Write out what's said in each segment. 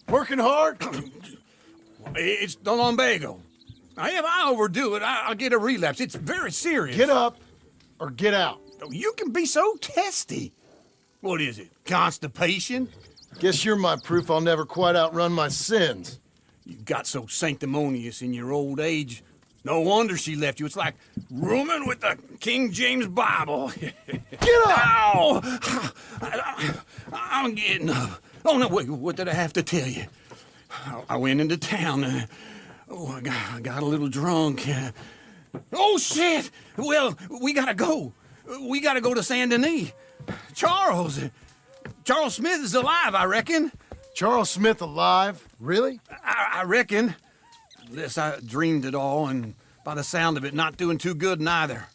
Working hard? It's the lumbago. Now, if I overdo it, I'll get a relapse. It's very serious. Get up or get out. You can be so testy. What is it, constipation? Guess you're my proof I'll never quite outrun my sins. You got so sanctimonious in your old age. No wonder she left you. It's like rooming with the King James Bible. Get up! Ow! I'm getting up. Oh, no, wait, what did I have to tell you? I went into town. I got a little drunk. Oh, shit! Well, we gotta go. We gotta go to Saint Denis. Charles Smith is alive, I reckon. Charles Smith alive? Really? I reckon. Unless I dreamed it all, and by the sound of it, not doing too good neither.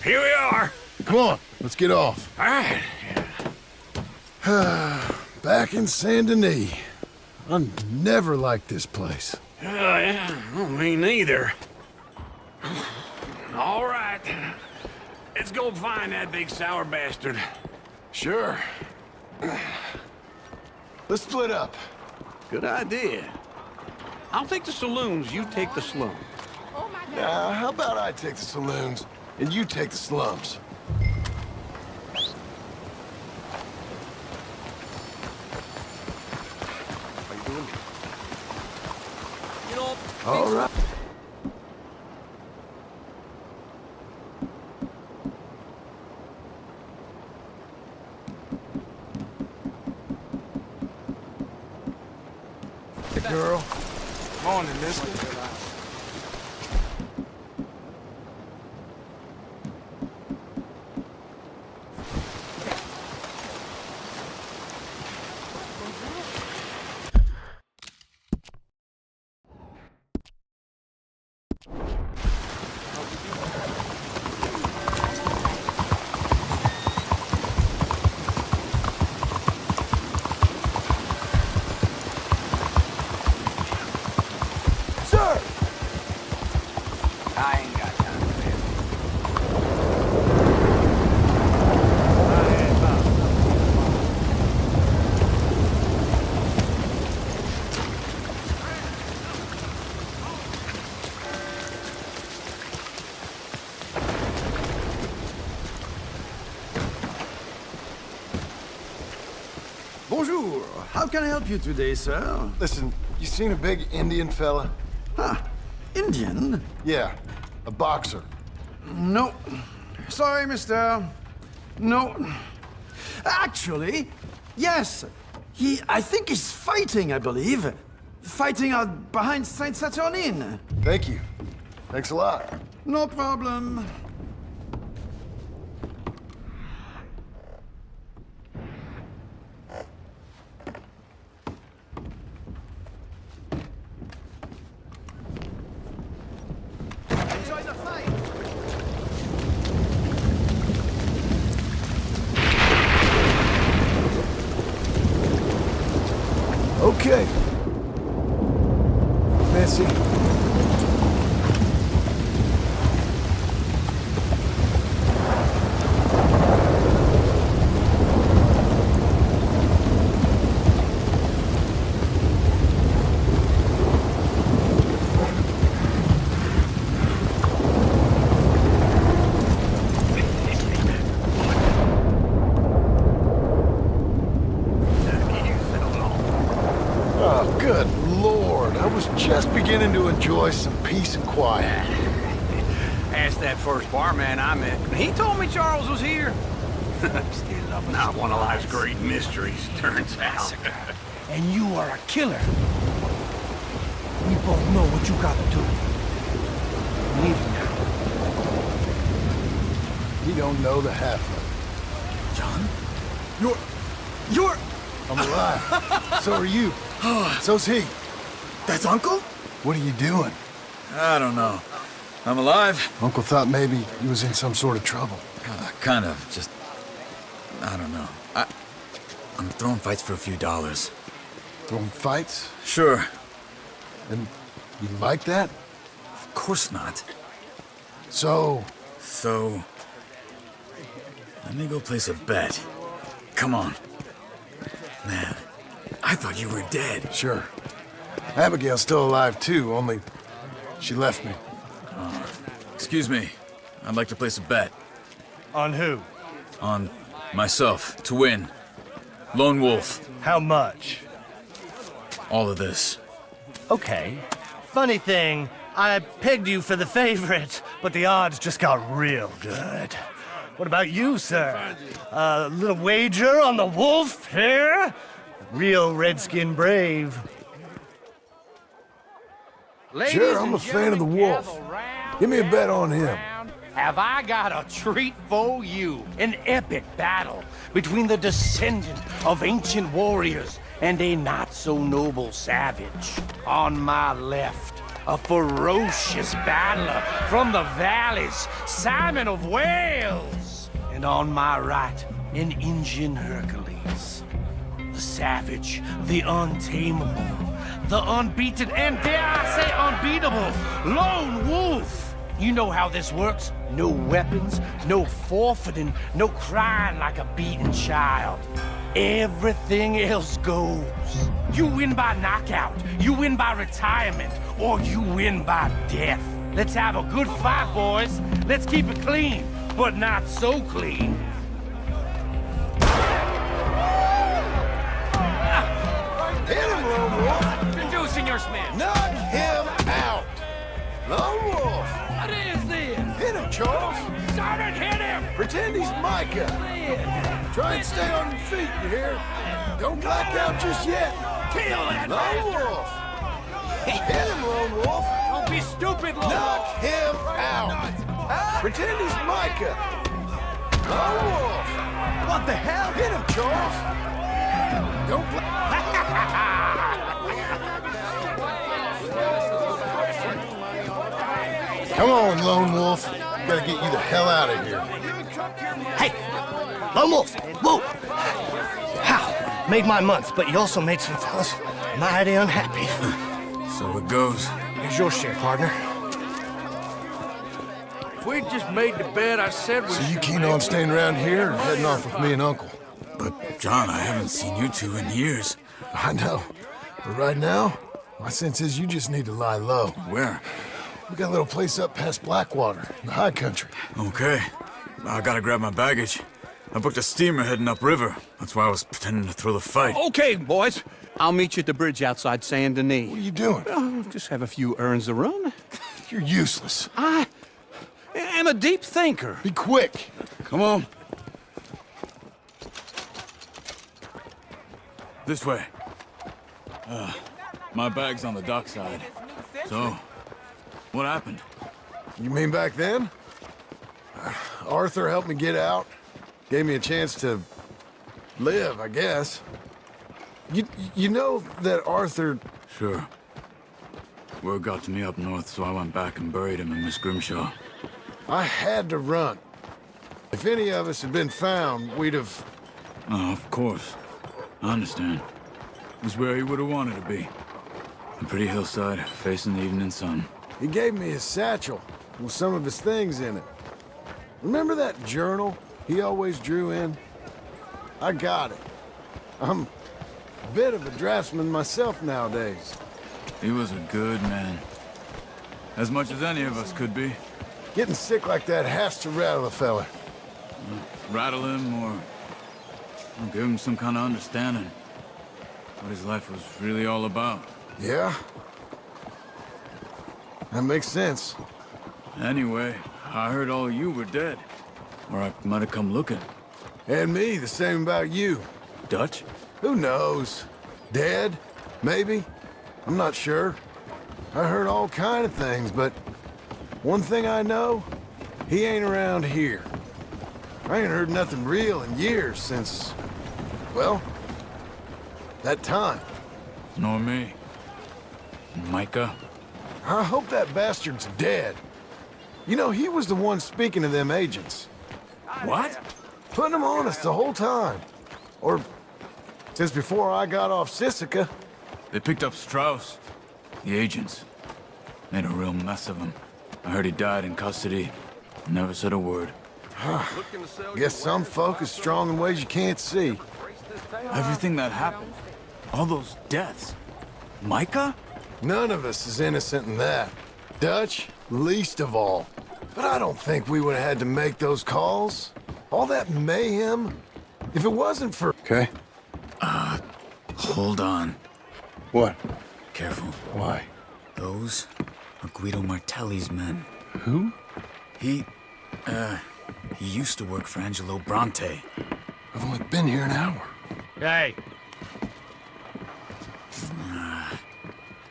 Here we are. Come on, let's get off. All right. Back in Saint Denis. I never liked this place. Yeah, well, me neither. All right. Let's go find that big sour bastard. Sure. Let's split up. Good idea. I'll take the saloons, you take the slums. Now, how about I take the saloons and you take the slums? All right. Hey, girl. Morning, mister. Sir! I ain't got time for this. Bonjour. How can I help you today, sir? Listen, you seen a big Indian fella? Huh. Indian? Yeah, a boxer. No. Sorry, mister. No. Actually, yes. I think he's fighting, I believe. Fighting out behind Saint Saturnine. Thank you. Thanks a lot. No problem. Enjoy the fight. Okay. Missy. Oh, good Lord. I was just beginning to enjoy some peace and quiet. Asked that first barman I met. He told me Charles was here. Not one of life's great mysteries, turns out. And you are a killer. We both know what you gotta do. Leave now. You don't know the half of John? You're... it. I'm alive. So are you. So's he. That's Uncle? What are you doing? I don't know. I'm alive. Uncle thought maybe he was in some sort of trouble. Kind of. Just I don't know. I'm throwing fights for a few dollars. Throwing fights? Sure. And you like that? Of course not. So, let me go place a bet. Come on. Man, I thought you were dead. sure. Abigail's still alive too, only she left me. Excuse me. I'd like to place a bet. On who? On myself, to win. Lone Wolf. How much? All of this. Okay. Funny thing, I pegged you for the favorite, but the odds just got real good. What about you, sir? A little wager on the wolf here? Real redskin brave. Sure, I'm a fan of the wolf. Give me a bet on him. Have I got a treat for you? An epic battle between the descendant of ancient warriors and a not-so-noble savage. On my left, a ferocious battler from the valleys, Simon of Wales. And on my right, an Indian Hercules. The savage, the untamable, the unbeaten, and dare I say unbeatable, Lone Wolf. You know how this works. No weapons, no forfeiting, no crying like a beaten child. Everything else goes. You win by knockout, you win by retirement, or you win by death. Let's have a good fight, boys. Let's keep it clean, but not so clean. Hit him, Lone Wolf! Introducing your man. Knock him out! Lone Wolf! What is this? Hit him, Charles! Sergeant, hit him! Pretend he's Micah! Try and stay on your feet, you hear? Don't black out just yet! Kill that Lone bastard! Wolf! Hit him, Lone Wolf! Don't be stupid, Lone Knock Wolf. him out! Pretend he's Micah! Lone Wolf! What the hell? Hit him, Charles! Don't black... Come on, Lone Wolf. Gotta get you the hell out of here. Hey! Lone Wolf! Whoa! How? Made my month, but you also made some fellas mighty unhappy. So it goes. Here's your share, partner. If we'd just made the bet I said we So you should keen make, on staying around here or heading off with me and Uncle? But, John, I haven't seen you two in years. I know. But right now, my sense is you just need to lie low. Where? We got a little place up past Blackwater, in the high country. Okay. I gotta grab my baggage. I booked a steamer heading upriver. That's why I was pretending to throw the fight. Okay, boys. I'll meet you at the bridge outside Saint Denis. What are you doing? Oh, just have a few errands to run. You're useless. I am a deep thinker. Be quick. Come on. This way. My bag's on the dockside. So, what happened? You mean back then? Arthur helped me get out. Gave me a chance to live, I guess. You know that Arthur... Sure. Word got to me up north, so I went back and buried him in Miss Grimshaw. I had to run. If any of us had been found, we'd have... Oh, of course. I understand. It was where he would have wanted to be. A pretty hillside, facing the evening sun. He gave me his satchel with some of his things in it. Remember that journal he always drew in? I got it. I'm a bit of a draftsman myself nowadays. He was a good man. As much as any of us could be. Getting sick like that has to rattle a fella. Rattle him or give him some kind of understanding. What his life was really all about. Yeah? That makes sense. Anyway, I heard all you were dead. Or I might have come looking. And me, the same about you. Dutch? Who knows? Dead? Maybe? I'm not sure. I heard all kind of things, but one thing I know, he ain't around here. I ain't heard nothing real in years since, well, that time. Nor me. Micah? I hope that bastard's dead. You know, he was the one speaking to them agents. What? Putting them on us the whole time. Or since before I got off Sisika. They picked up Strauss. The agents. Made a real mess of him. I heard he died in custody. Never said a word. Guess some folk is strong in ways you can't see. Everything that happened. All those deaths. Micah? None of us is innocent in that. Dutch, least of all. But I don't think we would have had to make those calls. All that mayhem. If it wasn't for... Okay. Hold on. What? Careful. Why? Those are Guido Martelli's men. Who? He used to work for Angelo Bronte. I've only been here an hour. Hey.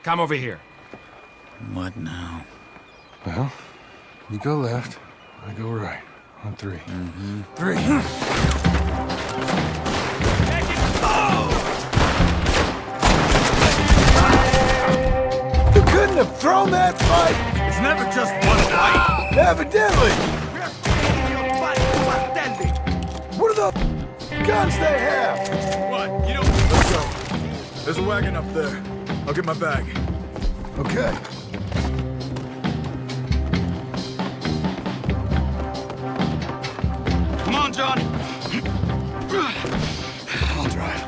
Come over here. What now? Well, you go left, I go right. On three. Three. You couldn't have thrown that fight! It's never just one fight. Evidently! What are the guns they have? What? You don't... Let's go. There's a wagon up there. I'll get my bag. Okay. Come on, Johnny. I'll drive.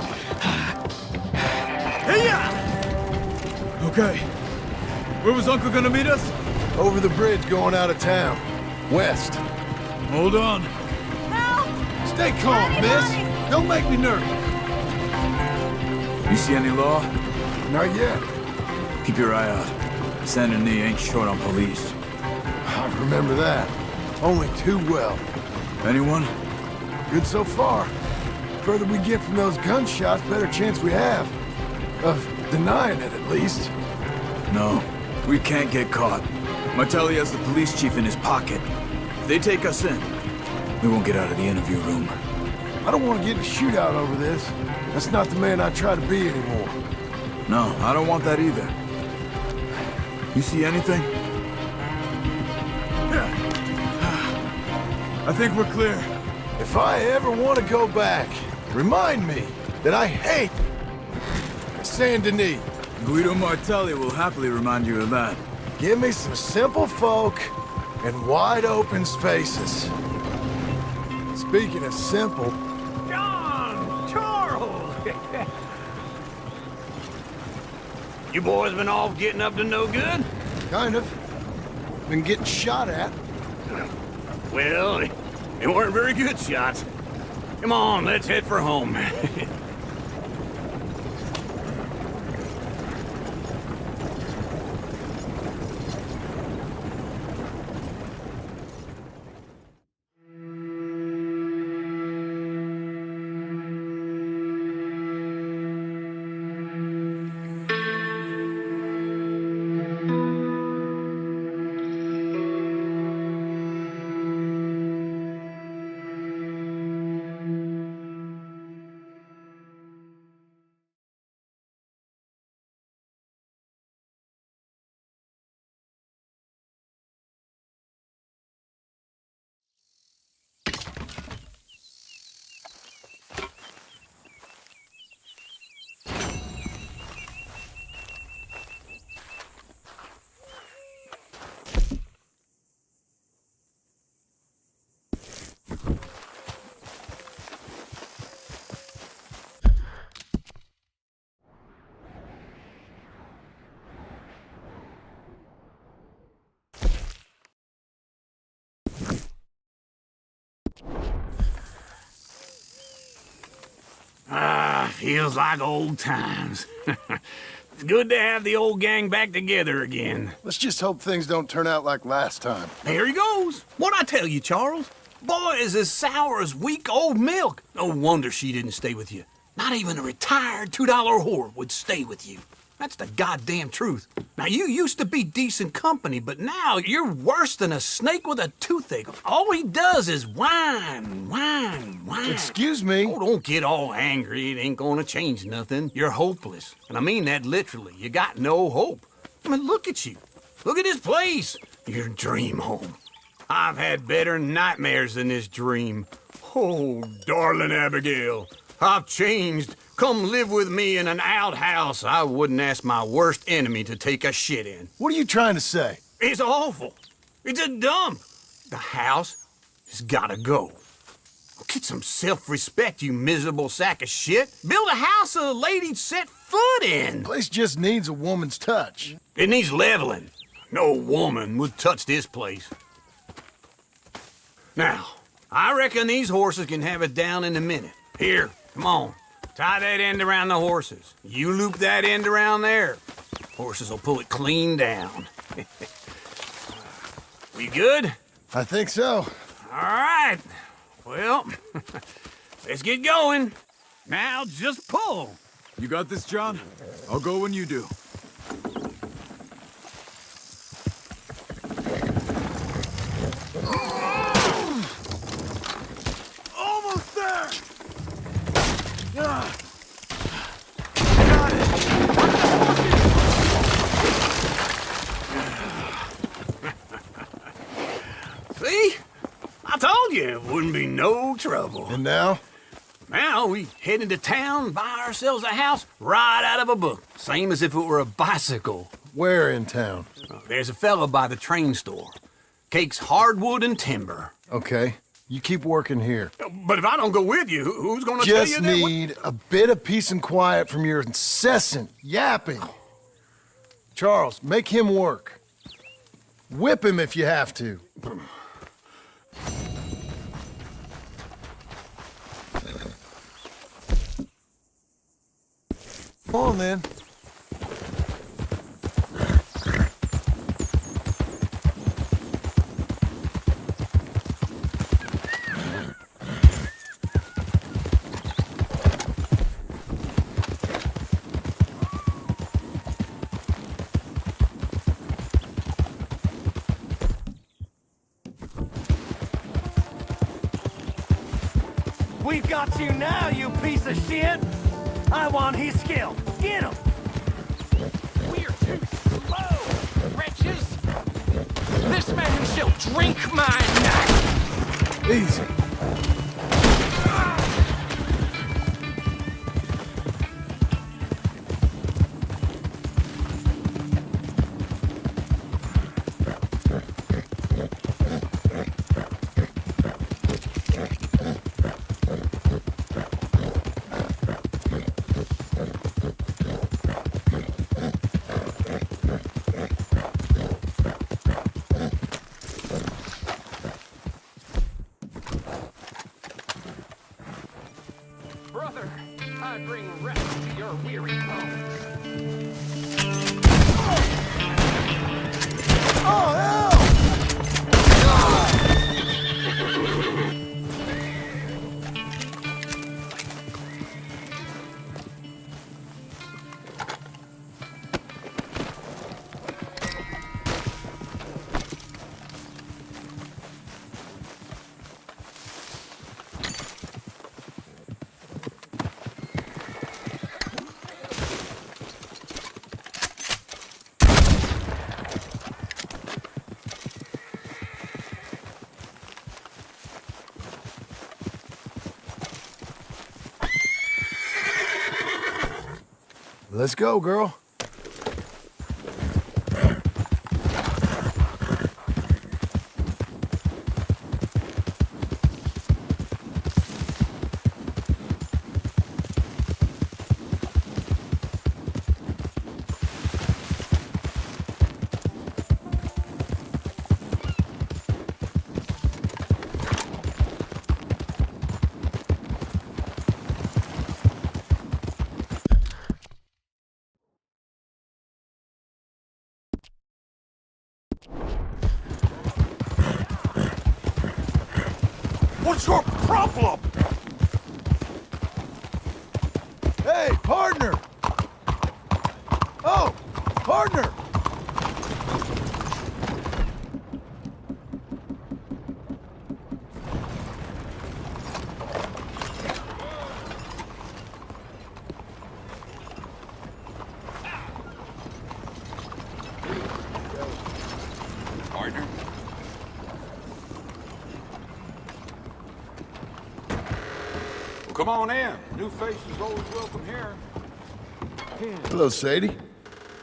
Okay. Where was Uncle gonna meet us? Over the bridge going out of town. West. Hold on. Stay calm, miss. Don't make me nervous. You see any law? Not yet. Keep your eye out. Saint Denis ain't short on police. I remember that. Only too well. Anyone? Good so far. Further we get from those gunshots, better chance we have. Of denying it, at least. No. We can't get caught. Martelli has the police chief in his pocket. If they take us in, we won't get out of the interview room. I don't want to get in a shootout over this. That's not the man I try to be anymore. No, I don't want that either. You see anything? Yeah. I think we're clear. If I ever want to go back, remind me that I hate Saint Denis. Guido Martelli will happily remind you of that. Give me some simple folk and wide open spaces. Speaking of simple, John! Charles! You boys been off getting up to no good? kind of. Been getting shot at. Well, they weren't very good shots. Come on, let's head for home. Feels like old times. It's good to have the old gang back together again. Let's just hope things don't turn out like last time. There he goes. What'd I tell you, Charles? Boy is as sour as weak old milk. No wonder she didn't stay with you. Not even a retired $2 whore would stay with you. That's the goddamn truth. Now, you used to be decent company, but now you're worse than a snake with a toothache. All he does is whine, whine, whine. Excuse me? Oh, don't get all angry. It ain't gonna change nothing. You're hopeless. And I mean that literally. You got no hope. I mean, look at you. Look at this place. Your dream home. I've had better nightmares than this dream. Oh, darling Abigail, I've changed. Come live with me in an outhouse I wouldn't ask my worst enemy to take a shit in. What are you trying to say? It's awful. It's a dump. The house has gotta go. Get some self-respect, you miserable sack of shit. Build a house a lady'd set foot in. Place just needs a woman's touch. It needs leveling. No woman would touch this place. Now, I reckon these horses can have it down in a minute. Here, come on. Tie that end around the horses. You loop that end around there. Horses will pull it clean down. We good? I think so. All right. Well, let's get going. Now just pull. You got this, John? I'll go when you do. Almost there! See? I told you it wouldn't be no trouble. And now? Now we head into town, buy ourselves a house right out of a book. Same as if it were a bicycle. Where in town? There's a fella by the train store. Cakes hardwood and timber. Okay, you keep working here. But if I don't go with you, who's gonna tell you Just that? need a bit of peace and quiet from your incessant yapping. Charles, make him work. Whip him if you have to. Come on, then. We've got you now, you piece of shit! I want his skill. Get him! We're too slow, wretches! This man shall drink my knife! Easy. Brother, I bring rest to your weary bones. Oh, hell! Let's go, girl. What's your problem? Hey, partner! Oh, partner! come on in. New faces always welcome here. Hello, Sadie.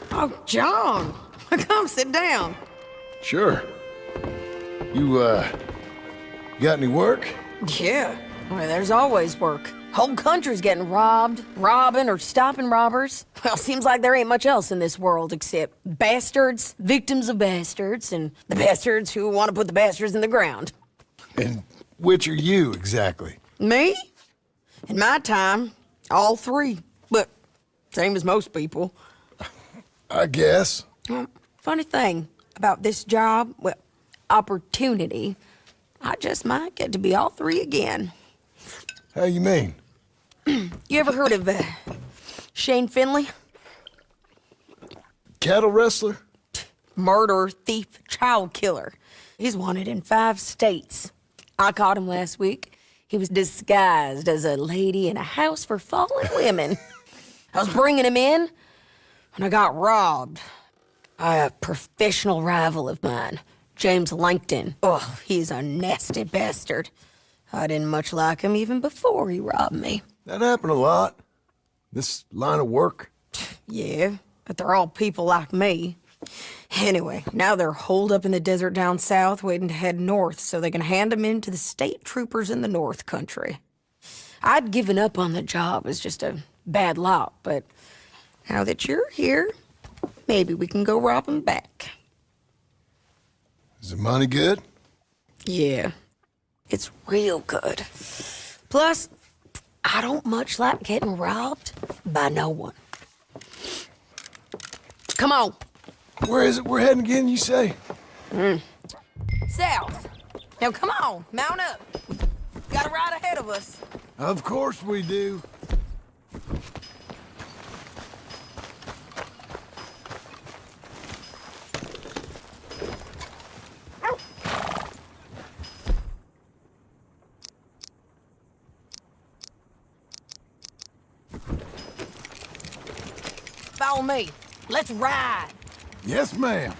Oh, John. Come sit down. Sure. You got any work? Yeah. Well, there's always work. Whole country's getting robbed, robbing, or stopping robbers. Well, seems like there ain't much else in this world except bastards, victims of bastards, and the bastards who want to put the bastards in the ground. And which are you, exactly? Me? In my time, all three. But same as most people. I guess. Well, funny thing about this job, well, opportunity, I just might get to be all three again. How you mean? You ever heard of Shane Finley? Cattle wrestler? Murderer, thief, child killer. He's wanted in 5 states. I caught him last week. He was disguised as a lady in a house for fallen women. I was bringing him in, and I got robbed. A professional rival of mine, James Langton. Oh, he's a nasty bastard. I didn't much like him even before he robbed me. That happened a lot. This line of work. Yeah, but they're all people like me. Anyway, now they're holed up in the desert down south, waiting to head north so they can hand them in to the state troopers in the north country. I'd given up on the job as just a bad lot, but now that you're here, maybe we can go rob them back. Is the money good? Yeah, it's real good. Plus, I don't much like getting robbed by no one. Come on. Where is it we're heading again, you say? South. Now come on, mount up. Got a ride ahead of us. Of course we do. Follow me. Let's ride. Yes, ma'am.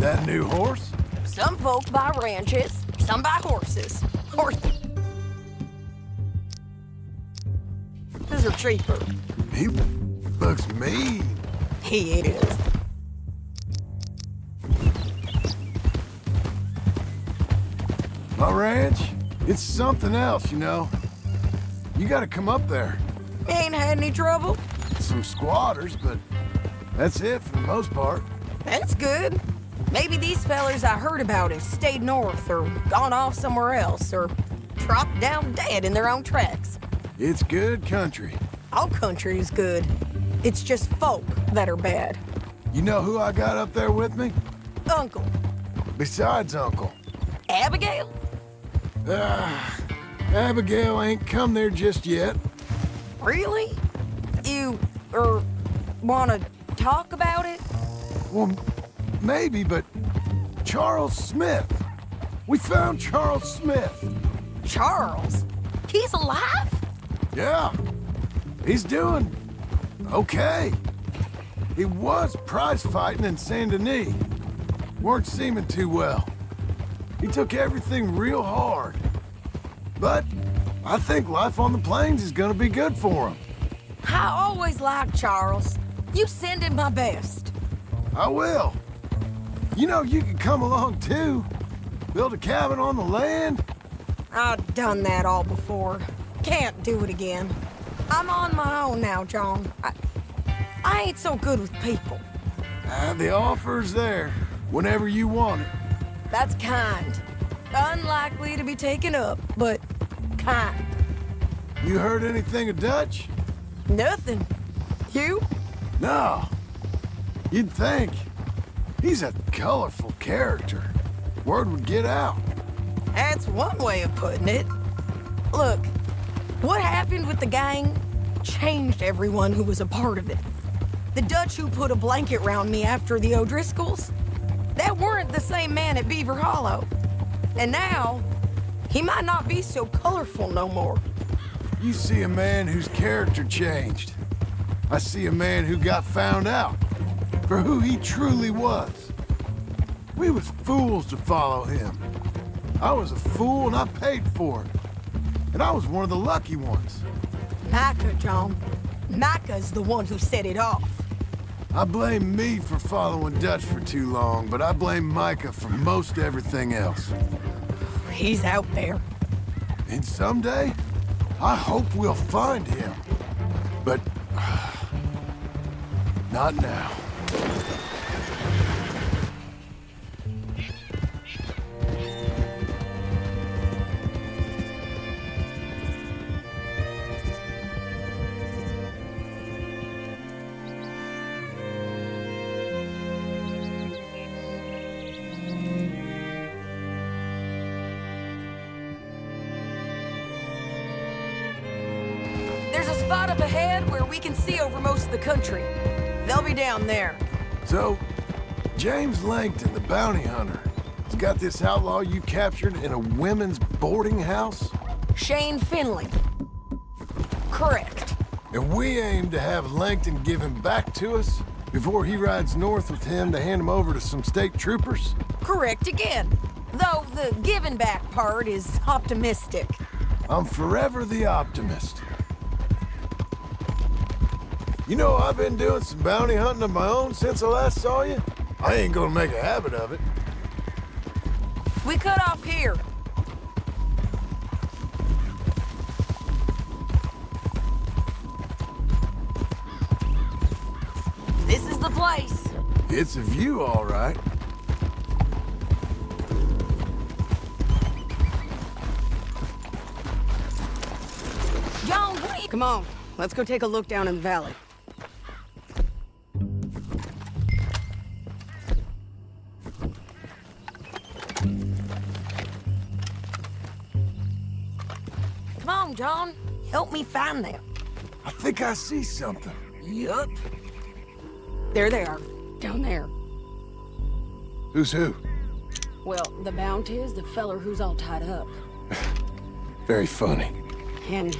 That new horse? Some folk buy ranches, some buy horses. Horses are cheaper. He looks mean. He is. My ranch, it's something else, you know. You gotta come up there. Ain't had any trouble? Some squatters, but that's it for the most part. That's good. Maybe these fellers I heard about have stayed north or gone off somewhere else or dropped down dead in their own tracks. It's good country. All country is good. It's just folk that are bad. You know who I got up there with me? Uncle. Besides Uncle. Abigail? Abigail ain't come there just yet. Really? You, wanna talk about it? Well, maybe, but Charles Smith. We found Charles Smith. Charles? He's alive? Yeah. He's doing okay. He was prize fighting in Saint Denis. Weren't seeming too well. He took everything real hard. But I think life on the plains is gonna be good for him. I always liked Charles. You send him my best. I will. You know, you can come along too. Build a cabin on the land. I've done that all before. Can't do it again. I'm on my own now, John. I ain't so good with people. The offer's there whenever you want it. That's kind. Unlikely to be taken up, but kind. You heard anything of Dutch? Nothing. You? No. You'd think. He's a colorful character. Word would get out. That's one way of putting it. Look, what happened with the gang changed everyone who was a part of it. The Dutch who put a blanket round me after the O'Driscolls, that weren't the same man at Beaver Hollow. And now, He might not be so colorful no more. You see a man whose character changed. I see a man who got found out for who he truly was. We was fools to follow him. I was a fool and I paid for it. And I was one of the lucky ones. Micah, John. Micah's the one who set it off. I blame me for following Dutch for too long, but I blame Micah for most everything else. He's out there. And someday, I hope we'll find him. But not now. There's a spot up ahead where we can see over most of the country. They'll be down there. So, James Langton, the bounty hunter, has got this outlaw you captured in a women's boarding house? Shane Finley. Correct. And we aim to have Langton give him back to us before he rides north with him to hand him over to some state troopers? Correct again. Though the giving back part is optimistic. I'm forever the optimist. You know, I've been doing some bounty hunting of my own since I last saw you. I ain't gonna make a habit of it. We cut off here. This is the place. It's a view, all right. John, what are you... Come on, let's go take a look down in the valley. Come on, John. Help me find them. I think I see something. Yup. There they are, down there. Who's who? Well, the bounty is the feller who's all tied up. Very funny. And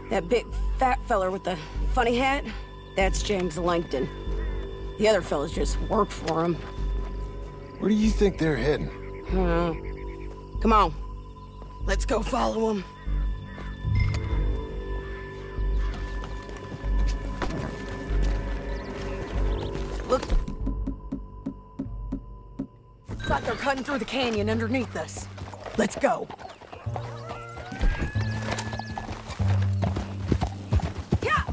that big fat feller with the funny hat, that's James Langton. The other fellas just work for him. Where do you think they're heading? Come on. Let's go follow them. Look. It's like they're cutting through the canyon underneath us. Let's go. Yeah.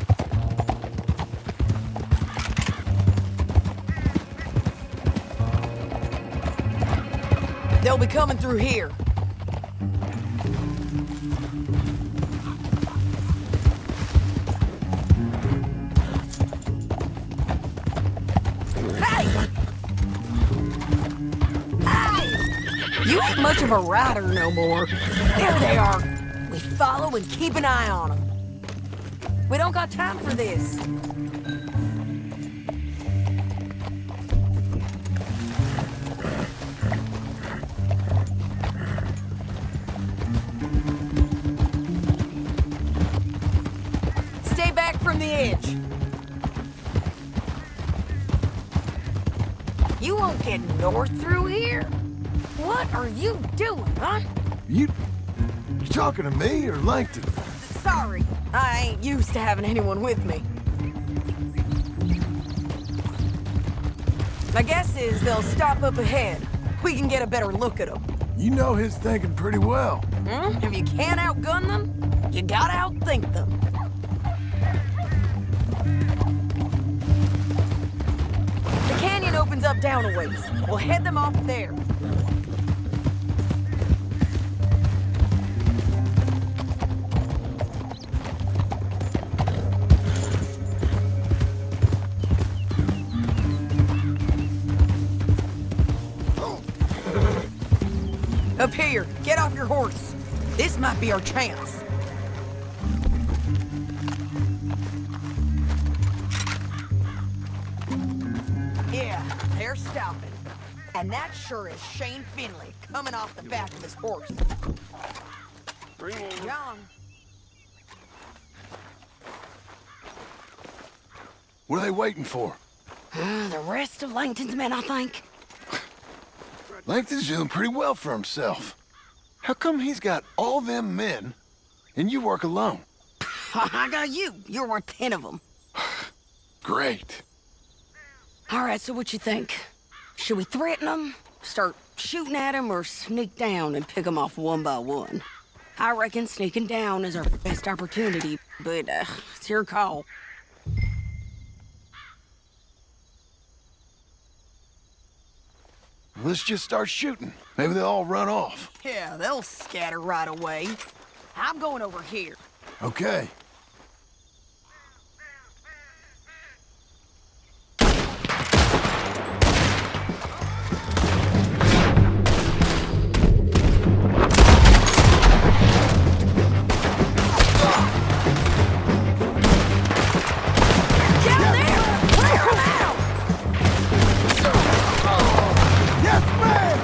They'll be coming through here. You ain't much of a rider no more. There they are. We follow and keep an eye on them. We don't got time for this. Stay back from the edge. You won't get north through here. What are you doing, huh? You talking to me or Langton? Sorry, I ain't used to having anyone with me. My guess is they'll stop up ahead. We can get a better look at them. You know his thinking pretty well. If you can't outgun them, you gotta outthink them. The canyon opens up down a ways. We'll head them off there. Up here, get off your horse. This might be our chance. Yeah, they're stopping. And that sure is Shane Finley coming off the back of his horse. John. What are they waiting for? The rest of Langton's men, I think. Langton's doing pretty well for himself. How come he's got all them men, and you work alone? I got you. You're worth 10 of them. Great. All right, so what you think? Should we threaten them, start shooting at them, or sneak down and pick them off one by one? I reckon sneaking down is our best opportunity, but it's your call. Let's just start shooting. Maybe they'll all run off. Yeah, they'll scatter right away. I'm going over here. Okay. Down there! Clear 'em out! Yes, ma'am!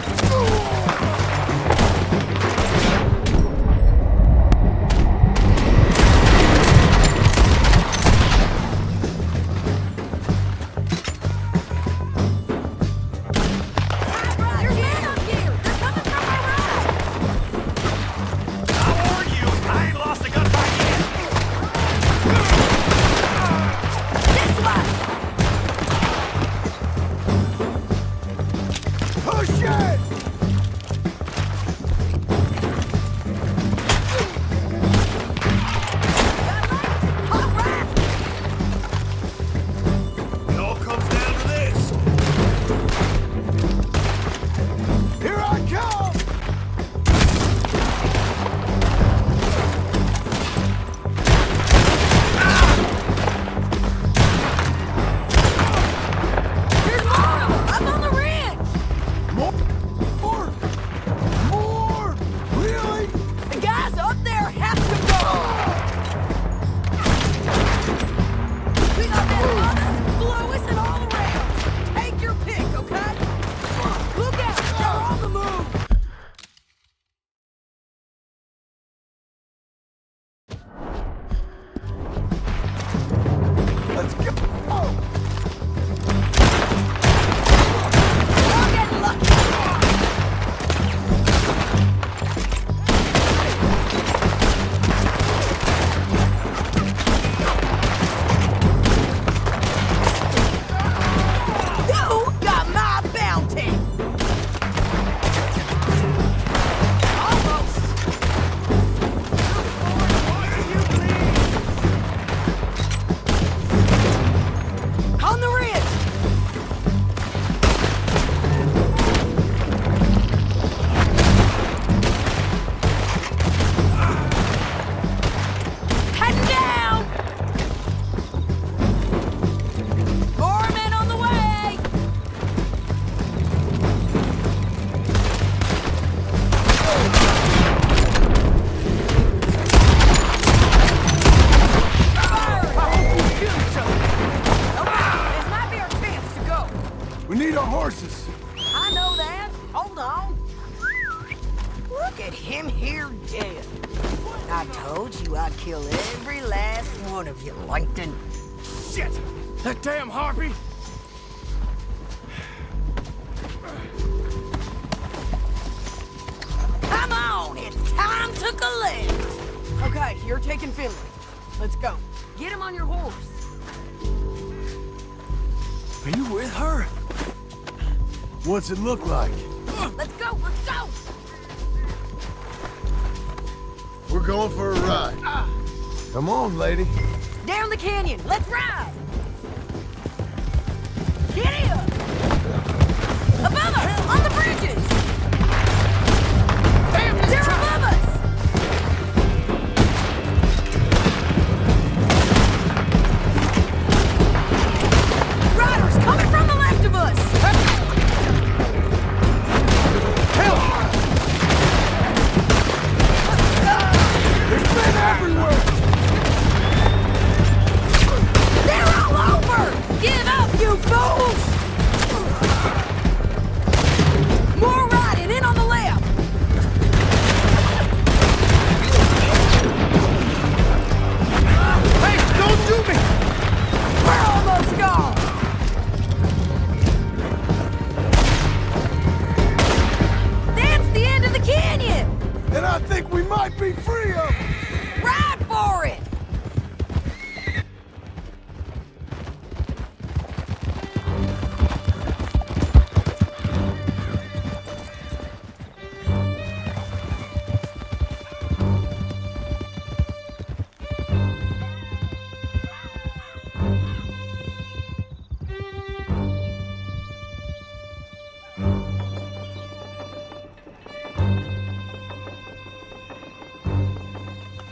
There's men up here! They're coming from my right! I warn you, I ain't lost a gunfight yet. This way! Push it! All right! It all comes down to this. Here I come! There's more of 'em! Up on the ridge! More! More! Really? The guys up there have to go! We got men above us, below us, and all around. Take your pick, okay? Look out! They're on the move! Let's go! We're getting lucky! You got my bounty! Almost! On the ridge! Heading down! More men on the way! This might be our chance to go. We need our horses. I know that. Hold on. Look at him here dead. I told you I'd kill every last one of you, Langton. Shit! That damn harpy! Come on, it's time to collect. Okay, you're taking Finley. Let's go. Get him on your horse. Are you with her? What's it look like? Let's go, let's go. We're going for a ride. Come on, lady. Down the canyon, let's ride. Giddy up. Above us, on the bridges. They're above us. Riders coming from the left of us. There's men everywhere! They're all free of them! Ride for it!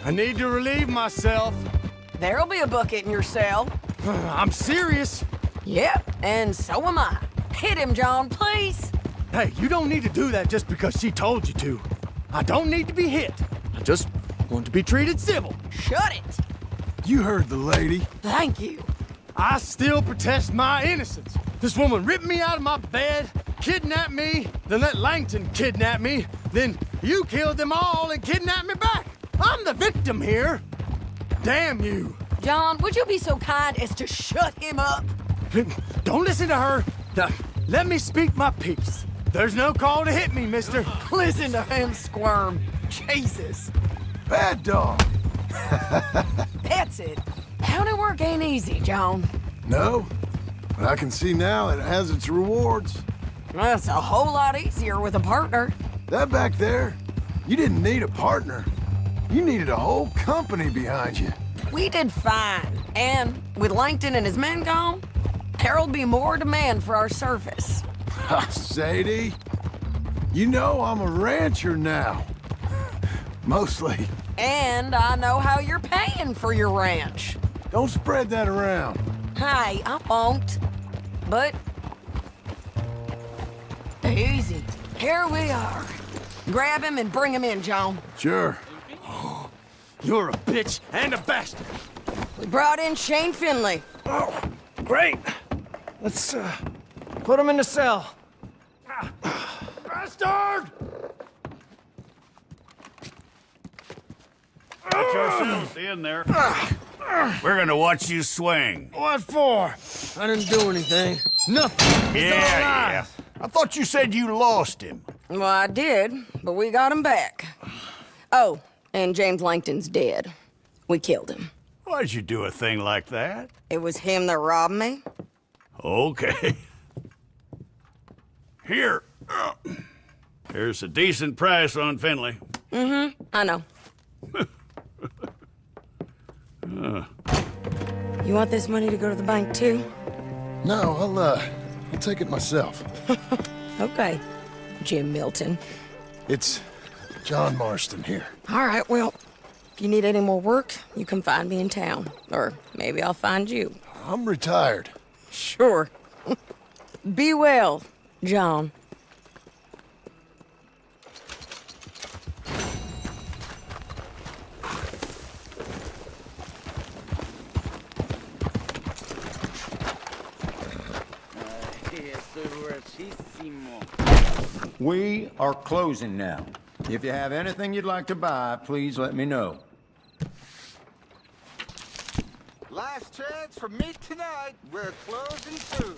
I need to relieve myself. There'll be a bucket in your cell. I'm serious. Yep, and so am I. Hit him, John, please. Hey, you don't need to do that just because she told you to. I don't need to be hit. I just want to be treated civil. Shut it. You heard the lady. Thank you. I still protest my innocence. This woman ripped me out of my bed, kidnapped me, then let Langton kidnap me, then you killed them all and kidnapped me back. I'm the victim here. Damn you. John, would you be so kind as to shut him up? Don't listen to her. Now, let me speak my piece. There's no call to hit me, mister. Listen to him squirm. Jesus. Bad dog. That's it. County work ain't easy, John. No, but I can see now it has its rewards. That's a whole lot easier with a partner. That back there, you didn't need a partner. You needed a whole company behind you. We did fine. And with Langton and his men gone, there'll be more demand for our service. Sadie, you know I'm a rancher now. Mostly. And I know how you're paying for your ranch. Don't spread that around. Hey, I won't. But... easy. Here we are. Grab him and bring him in, John. Sure. You're a bitch and a bastard. We brought in Shane Finley. Oh, great. Let's, put him in the cell. Bastard! Get yourselves in there. We're gonna watch you swing. What for? I didn't do anything. Nothing. It's all Yeah. I thought you said you lost him. Well, I did, but we got him back. Oh, and James Langton's dead. We killed him. Why'd you do a thing like that? It was him that robbed me. Okay. Here. Here's a decent price on Finley. Mm-hmm, I know. You want this money to go to the bank, too? No, I'll take it myself. Okay, Jim Milton. It's John Marston here. All right, well, if you need any more work, you can find me in town. Or maybe I'll find you. I'm retired. Sure. Be well, John. We are closing now. If you have anything you'd like to buy, please let me know. Last chance for me tonight. We're closing soon.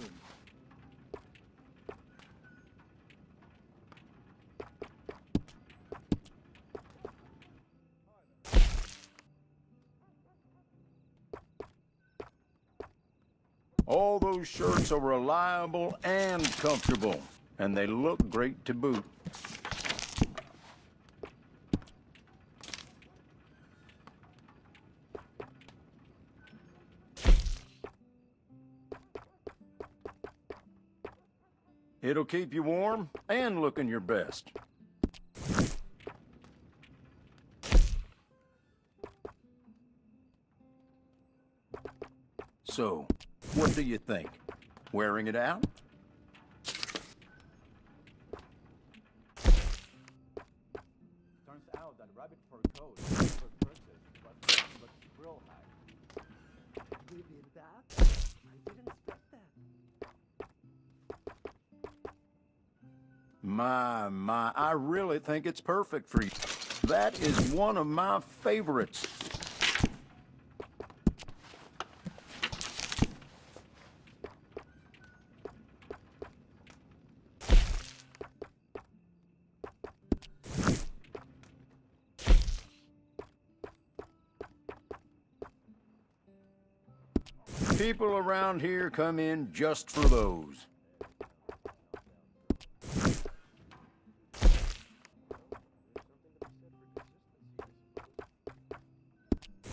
All those shirts are reliable and comfortable, and they look great to boot. It'll keep you warm and looking your best. So, what do you think? Wearing it out? Turns out that rabbit fur coat was purchased was squirrel hide. You did that? I didn't expect that. My, I really think it's perfect for you. That is one of my favorites. People around here come in just for those.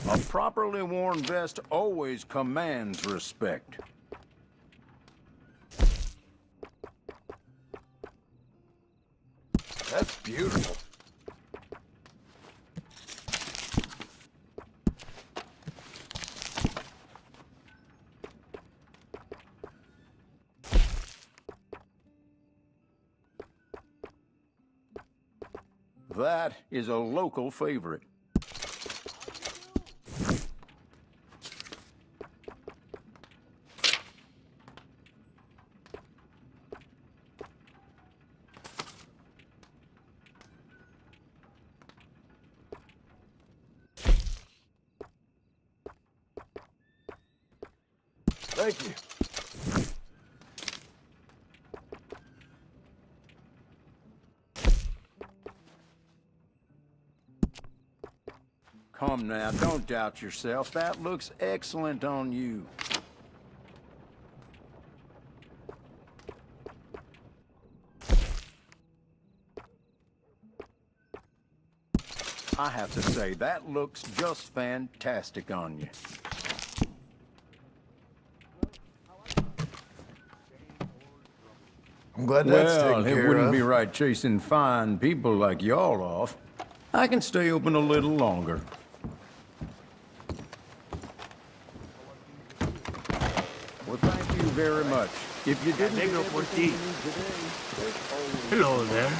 A properly worn vest always commands respect. That's beautiful. That is a local favorite. Thank you. Come now, don't doubt yourself. That looks excellent on you. I have to say, that looks just fantastic on you. I'm glad that's taken Well, it care wouldn't of. be right chasing fine people like y'all off. I can stay open a little longer. Well, thank you very much. If you didn't get everything you need today, Hello there.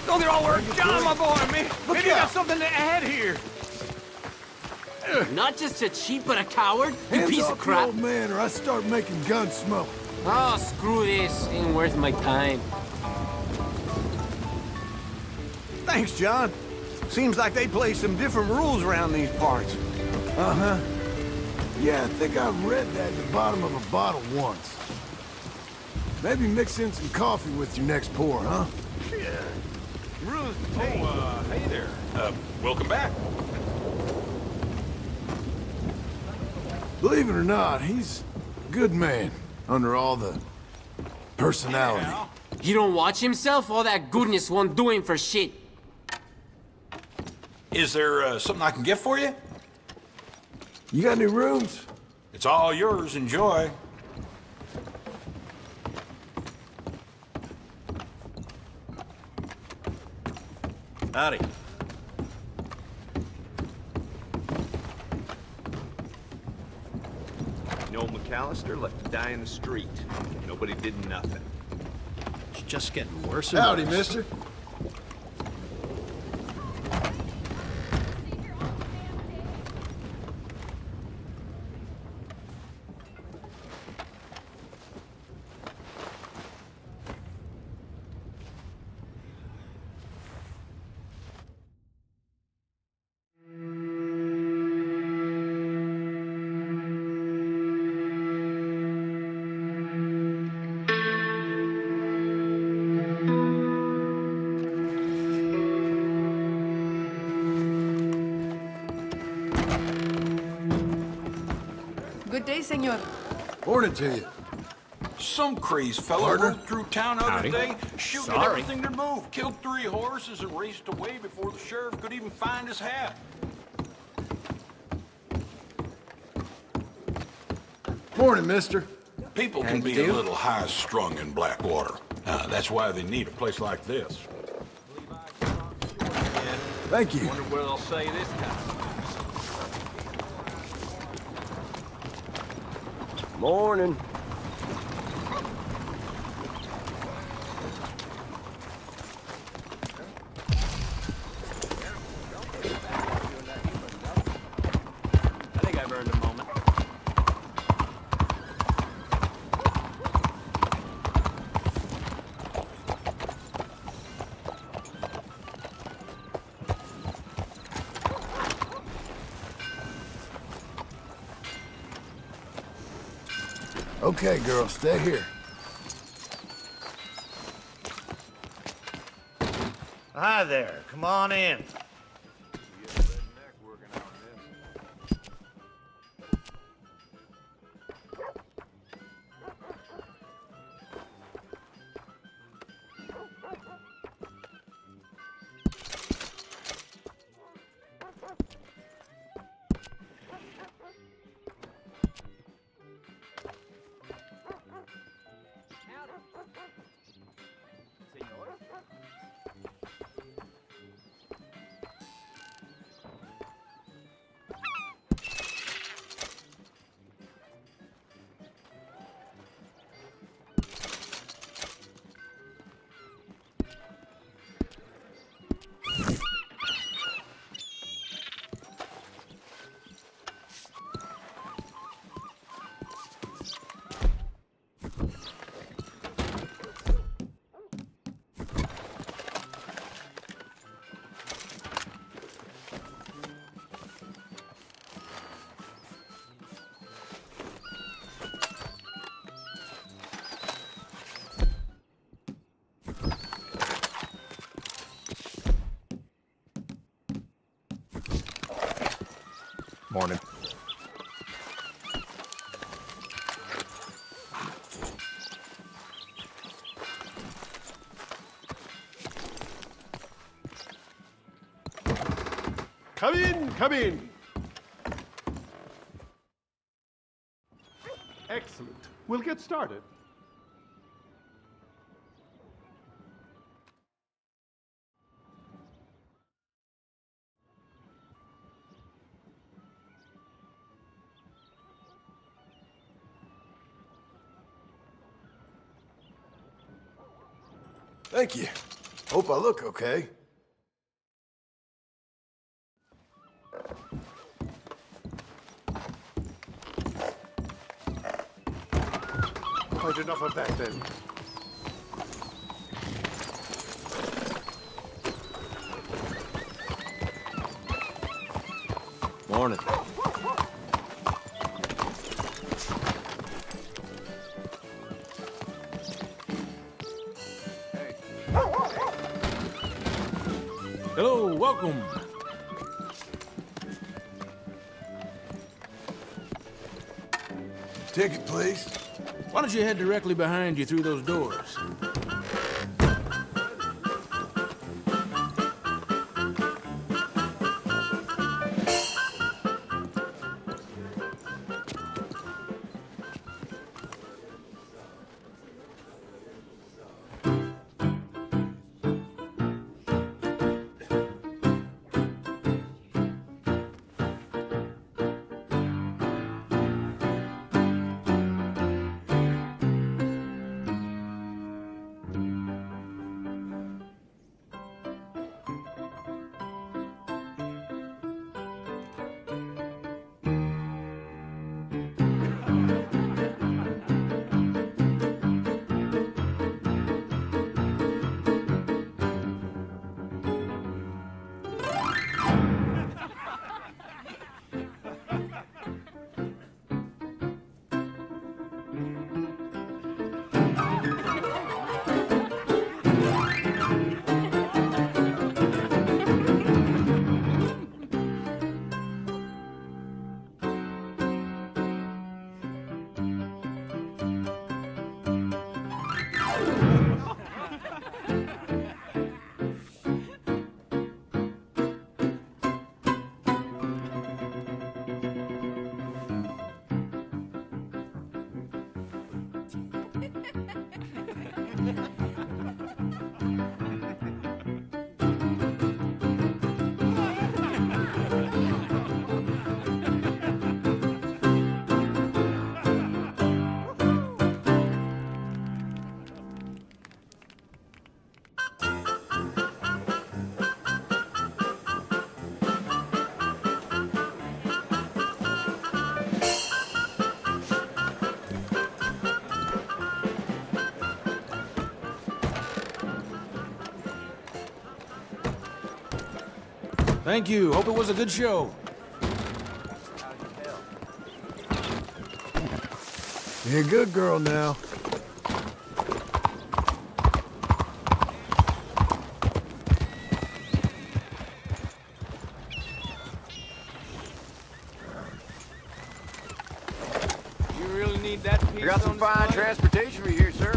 Don't get all worked down, my boy. Maybe you got something to add here. Not just a cheat, but a coward, you Hands piece off of the crap. old man, or I start making gun smoke. Oh, screw this. Ain't worth my time. Thanks, John. Seems like they play some different rules around these parts. Uh-huh. Yeah, I think I read that at the bottom of a bottle once. Maybe mix in some coffee with your next pour, huh? Hey there. Welcome back. Believe it or not, he's a good man, under all the personality. He don't watch himself? All that goodness won't do him for shit. Is there something I can get for you? You got any rooms? It's all yours. Enjoy. Howdy. You know, McAllister left to die in the street. Nobody did nothing. It's just getting worse and Howdy, worse. mister. Good day, senor. Morning to you. Some crazed fellow Partner? rode through town the other Howdy. day, shooting at Sorry. everything that moved. Killed 3 horses and raced away before the sheriff could even find his hat. Morning, mister. People can be a little high-strung in Blackwater. That's why they need a place like this. Thank you. Wonder what they'll say this time. Morning. I think I've Okay, girl, stay here. Hi there. Come on in. Morning. Come in, come in. Excellent. We'll get started. Thank you. Hope I look okay. Quite enough of that, then. Morning. Hello, welcome. Ticket, please. Why don't you head directly behind you through those doors? Thank you. Hope it was a good show. Be a good girl now. You really need that piece I got some fine transportation for you here, sir.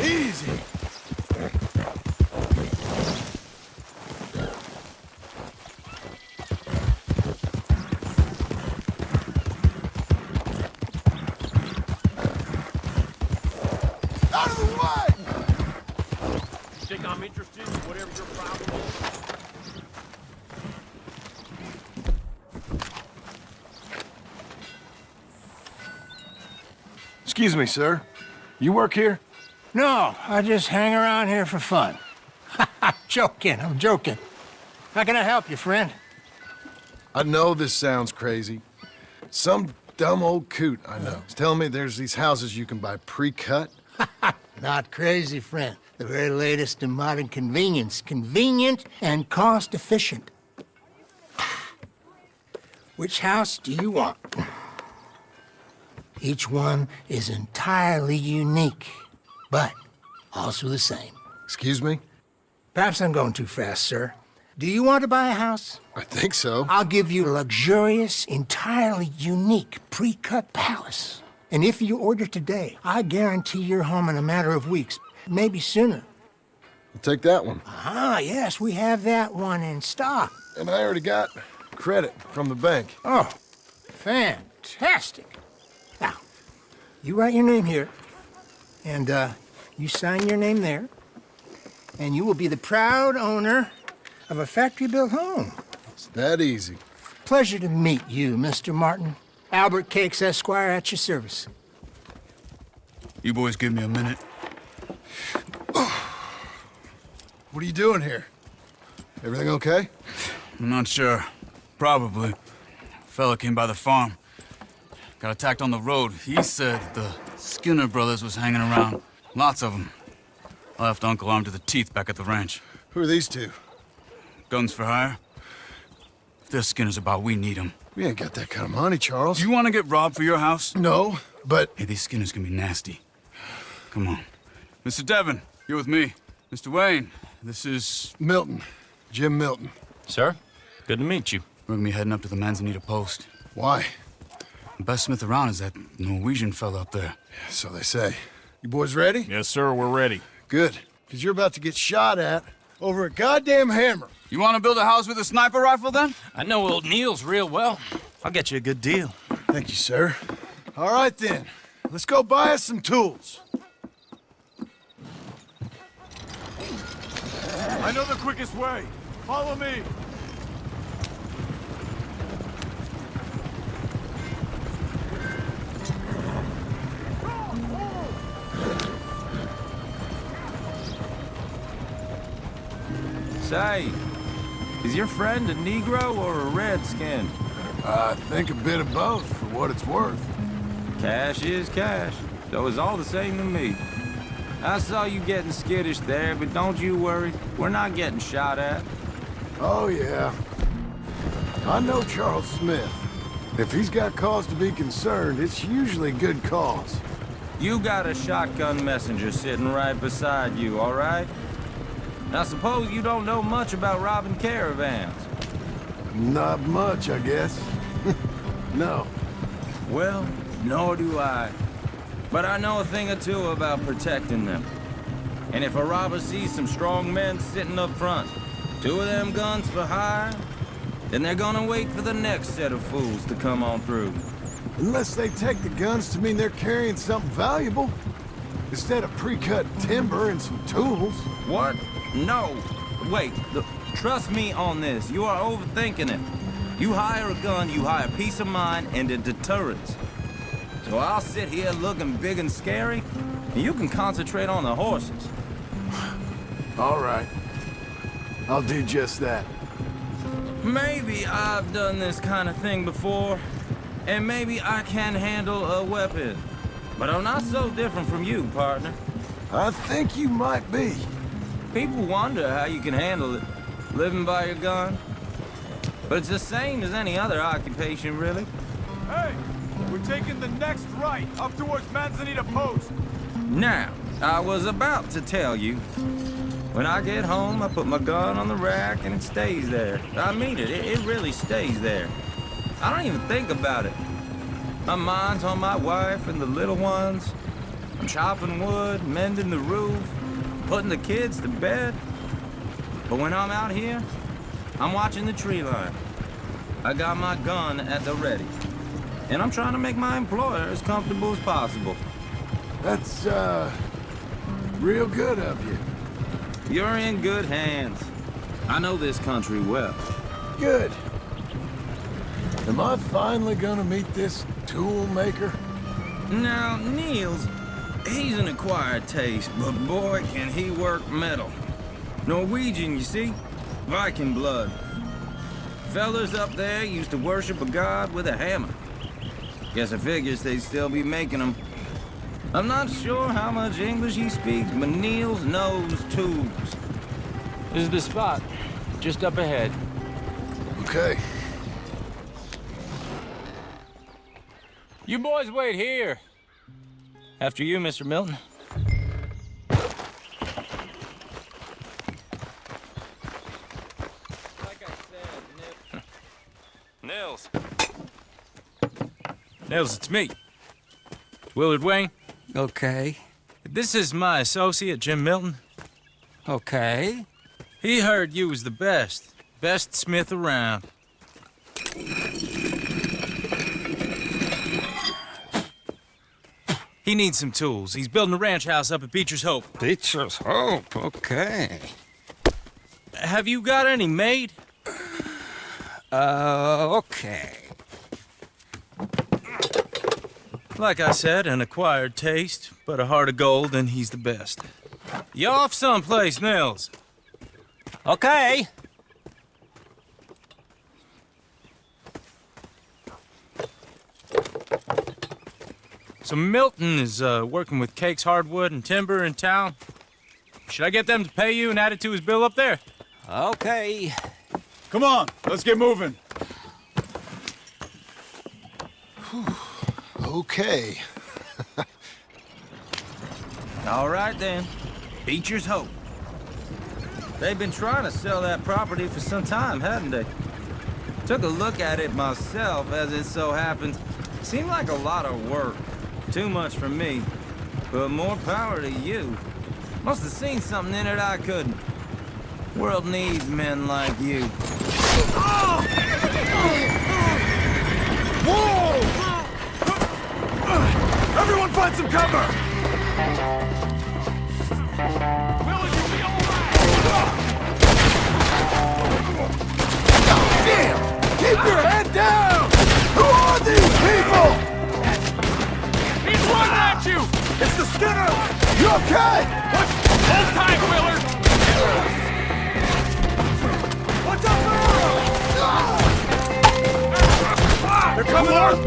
Easy. Out of the way! You think I'm interested in whatever your problem is? Excuse me, sir. You work here? No, I just hang around here for fun. I'm joking. How can I help you, friend? I know this sounds crazy. Some dumb old coot I know is telling me there's these houses you can buy pre-cut. Not crazy, friend. The very latest in modern convenience. Convenient and cost-efficient. Which house do you want? Each one is entirely unique, but also the same. Excuse me? Perhaps I'm going too fast, sir. Do you want to buy a house? I think so. I'll give you a luxurious, entirely unique pre-cut palace. And if you order today, I guarantee you're home in a matter of weeks, maybe sooner. I'll take that one. Ah, yes, we have that one in stock. And I already got credit from the bank. Oh, fantastic. Now, you write your name here, and you sign your name there, and you will be the proud owner of a factory-built home. It's that easy. Pleasure to meet you, Mr. Martin. Albert Cakes, Esquire, at your service. You boys give me a minute. What are you doing here? Everything okay? I'm not sure. Probably. Fella came by the farm. Got attacked on the road. He said the Skinner brothers was hanging around. Lots of them. I left Uncle armed to the teeth back at the ranch. Who are these two? Guns for hire. If there's Skinner's about, we need them. We ain't got that kind of money, Charles. You want to get robbed for your house? No, but... Hey, these Skinners can be nasty. Come on. Mr. Devon, you're with me. Mr. Wayne, this is... Milton. Jim Milton. Sir, good to meet you. We're gonna be heading up to the Manzanita Post. Why? The best smith around is that Norwegian fella up there. So they say. You boys ready? Yes, sir, we're ready. Good. Because you're about to get shot at over a goddamn hammer. You want to build a house with a sniper rifle, then? I know old Neil's real well. I'll get you a good deal. Thank you, sir. All right, then. Let's go buy us some tools. I know the quickest way. Follow me. Say, is your friend a Negro or a Redskin? I think a bit of both, for what it's worth. Cash is cash, so it's all the same to me. I saw you getting skittish there, but don't you worry. We're not getting shot at. Oh, yeah. I know Charles Smith. If he's got cause to be concerned, it's usually good cause. You got a shotgun messenger sitting right beside you, all right? Now, suppose you don't know much about robbing caravans. Not much, I guess. No. Well, nor do I. But I know a thing or two about protecting them. And if a robber sees some strong men sitting up front, 2 of them guns for hire, then they're gonna wait for the next set of fools to come on through. Unless they take the guns to mean they're carrying something valuable. Instead of pre-cut timber and some tools. What? No. Wait, trust me on this. You are overthinking it. You hire a gun, you hire peace of mind and a deterrence. So I'll sit here looking big and scary, and you can concentrate on the horses. All right. I'll do just that. Maybe I've done this kind of thing before, and maybe I can handle a weapon. But I'm not so different from you, partner. I think you might be. People wonder how you can handle it, living by your gun. But it's the same as any other occupation, really. Hey, we're taking the next right, up towards Manzanita Post. Now, I was about to tell you. When I get home, I put my gun on the rack and it stays there. I mean it, it really stays there. I don't even think about it. My mind's on my wife and the little ones. I'm chopping wood, mending the roof, putting the kids to bed. But when I'm out here, I'm watching the tree line. I got my gun at the ready. And I'm trying to make my employer as comfortable as possible. That's, real good of you. You're in good hands. I know this country well. Good. Am I finally gonna meet this tool maker? Now, Niels, he's an acquired taste, but boy, can he work metal. Norwegian, you see? Viking blood. Fellas up there used to worship a god with a hammer. Guess I figures they'd still be making them. I'm not sure how much English he speaks, but Niels knows tools. This is the spot. Just up ahead. Okay. You boys wait here. After you, Mr. Milton. Like I said, Nils. Nils, it's me. Willard Wayne. Okay. This is my associate, Jim Milton. Okay. He heard you was the best. Best smith around. He needs some tools. He's building a ranch house up at Beecher's Hope. Beecher's Hope, okay. Have you got any made? Okay. Like I said, an acquired taste, but a heart of gold, and he's the best. You off someplace, Nils? Okay. So Milton is working with Cakes Hardwood and Timber in town. Should I get them to pay you and add it to his bill up there? Okay. Come on, let's get moving. Okay. all right then. Beecher's Hope. They've been trying to sell that property for some time, hadn't they? Took a look at it myself, as it so happens. Seemed like a lot of work. Too much for me. But more power to you. Must have seen something in it I couldn't. World needs men like you. Whoa! Everyone find some cover! Willard, you'll be all right! Damn! Keep your head down! Who are these people? He's running at you! It's the Skinner! You okay? Hold tight, Willard! Watch out for They're coming up!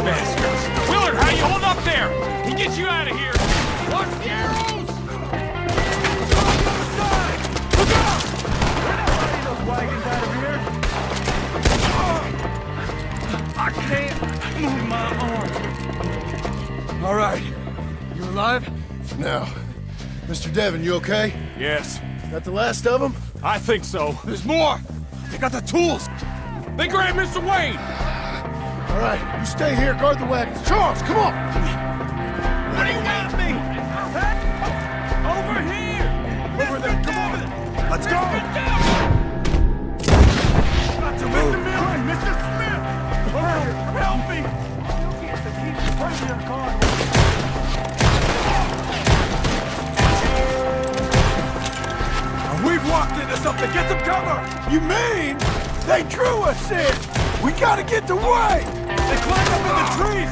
Bastards! Willard, how you hold up there? He gets you out of here! Watch the arrows! Look out! We're not letting those wagons out of here! I can't move my arm. All right. You alive? Now, Mr. Devon, you okay? Yes. That the last of them? I think so. There's more! They got the tools! They grabbed Mr. Wayne! All right, you stay here, guard the wagons. Charles, come on! What do you got me? Over here! Over there, come on! Let's go! Got to move! Mr. Smith! Help me! We've walked into something! Get some cover! You mean they drew us in? We gotta get the way! They climbed up in the trees!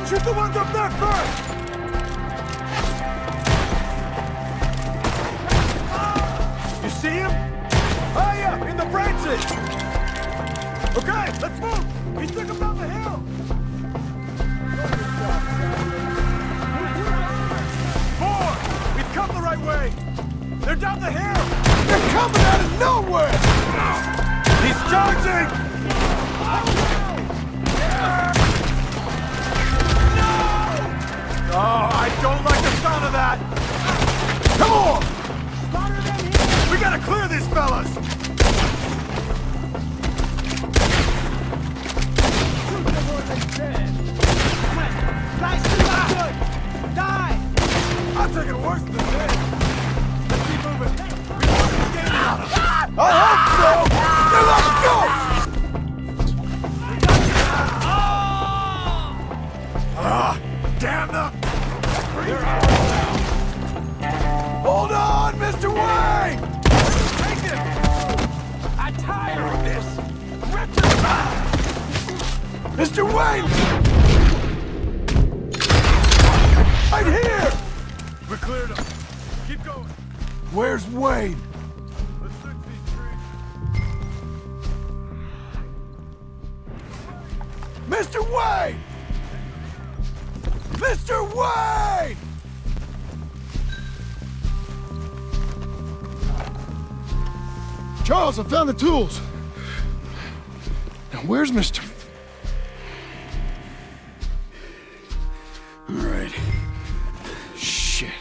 Shoot the ones up there first! You see him? Okay, let's move! He took him down the hill! Four! We've come the right way! They're down the hill! They're coming out of nowhere! He's charging! Oh, I don't like the sound of that! Come on! We gotta clear these fellas! I'm taking it worse than this! Let's keep moving! We want this game out of them! I hope so! Now let's go! Damn them! Hold on, Mr. Wayne! Take him! I'm tired of this! Rip this back! Mr. Wayne! Right here! We cleared them. Keep going. Where's Wayne? Let's search these trees. Mr. Wayne! Mr. Wayne! Charles, I found the tools. Now, where's Mr. All right. Shit.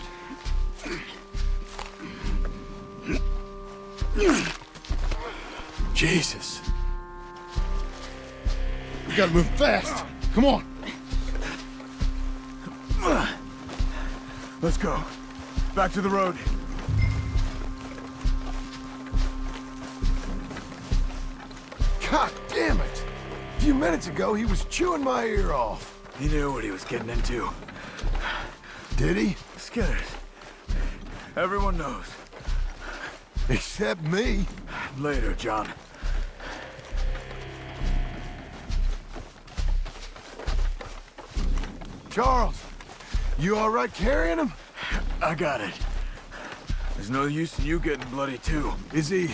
Jesus. We gotta move fast. Come on. Let's go. Back to the road. God damn it! A few minutes ago, he was chewing my ear off. He knew what he was getting into. Did he? Skinners. Everyone knows. Except me. Later, John. Charles, you all right carrying him? I got it. There's no use in you getting bloody, too. Is it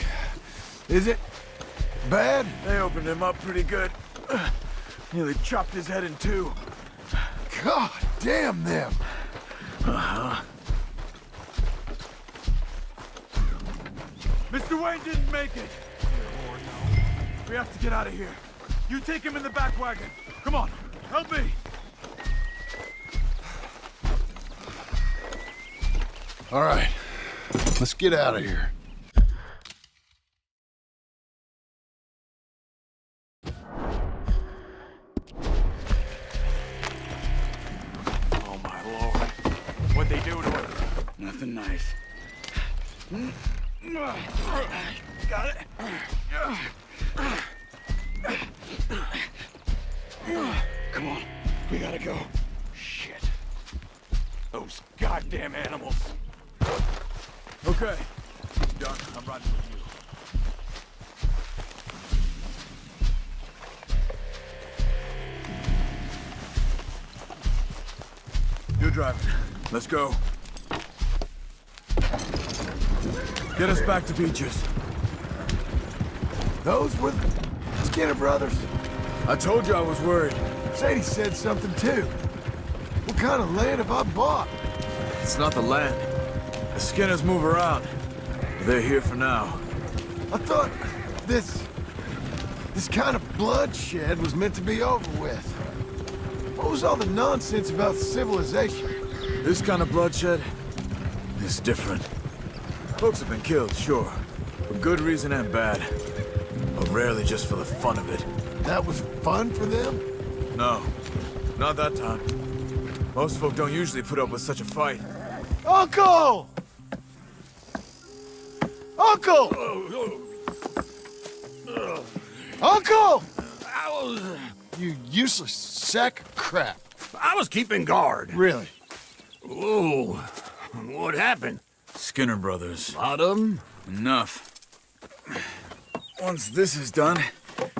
bad? They opened him up pretty good. Nearly chopped his head in two. God damn them! Uh-huh. Mr. Wayne didn't make it! We have to get out of here. You take him in the back wagon. Come on, help me! All right, let's get out of here. Oh my lord. What'd they do to him? Nothing nice. Got it? Come on, we gotta go. Shit. Those goddamn animals. Okay. John, I'm riding with you. You're driving. Let's go. Get us back to Beaches. Those were the Skinner brothers. I told you I was worried. Sadie said something too. What kind of land have I bought? It's not the land. The Skinners move around. They're here for now. I thought this kind of bloodshed was meant to be over with. What was all the nonsense about civilization? This kind of bloodshed is different. Folks have been killed, sure. For good reason and bad. But rarely just for the fun of it. That was fun for them? No, not that time. Most folk don't usually put up with such a fight. Uncle! Uncle! Uncle! You useless sack of crap. I was keeping guard. Really? Oh, what happened? Skinner brothers. Lot of them? Enough. Once this is done,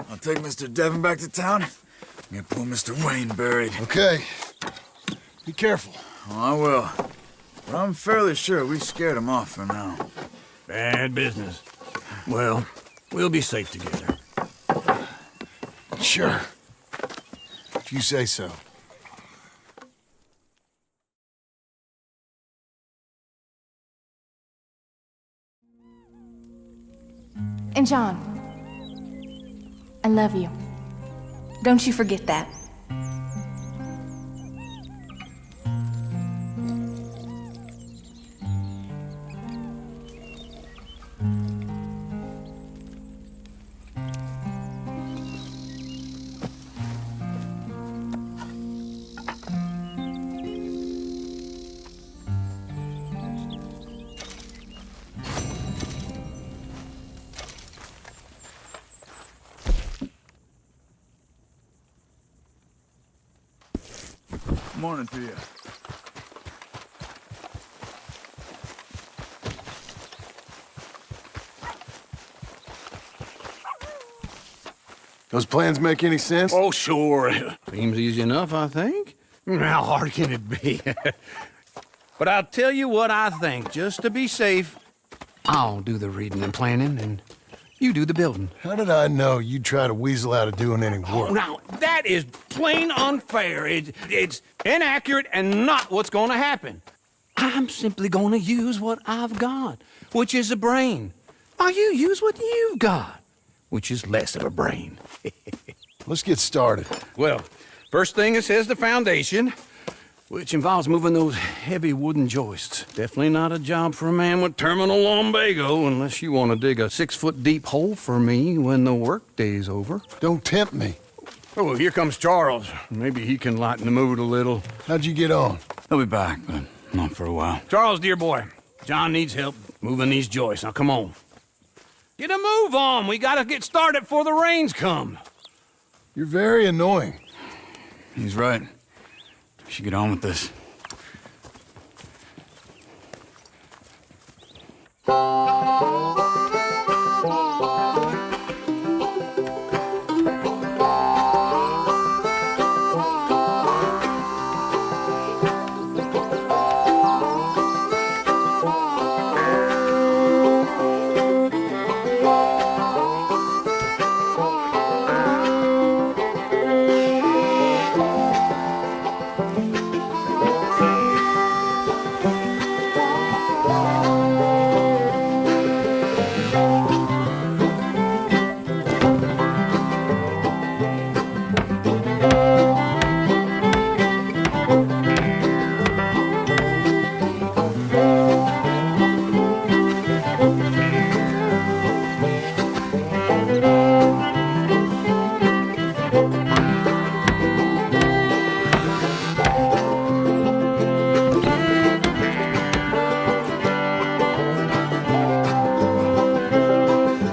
I'll take Mr. Devon back to town and get poor Mr. Wayne buried. Okay. Be careful. Oh, I will. But I'm fairly sure we scared him off for now. Bad business. Well, we'll be safe together. Sure. If you say so. And John, I love you. Don't you forget that. Morning to you. Those plans make any sense? Oh, sure. Seems easy enough, I think. How hard can it be? But I'll tell you what I think, just to be safe. I'll do the reading and planning, and you do the building. How did I know you'd try to weasel out of doing any work? Now, that is plain unfair. It's inaccurate and not what's going to happen. I'm simply going to use what I've got, which is a brain. While you use what you've got, which is less of a brain. Let's get started. Well, first thing it says the foundation, which involves moving those heavy wooden joists. Definitely not a job for a man with terminal lumbago unless you want to dig a 6-foot deep hole for me when the workday's over. Don't tempt me. Oh, here comes Charles. Maybe he can lighten the mood a little. How'd you get on? He'll be back, but not for a while. Charles, dear boy, John needs help moving these joists. Now, come on. Get a move on. We gotta get started before the rains come. You're very annoying. He's right. We should get on with this.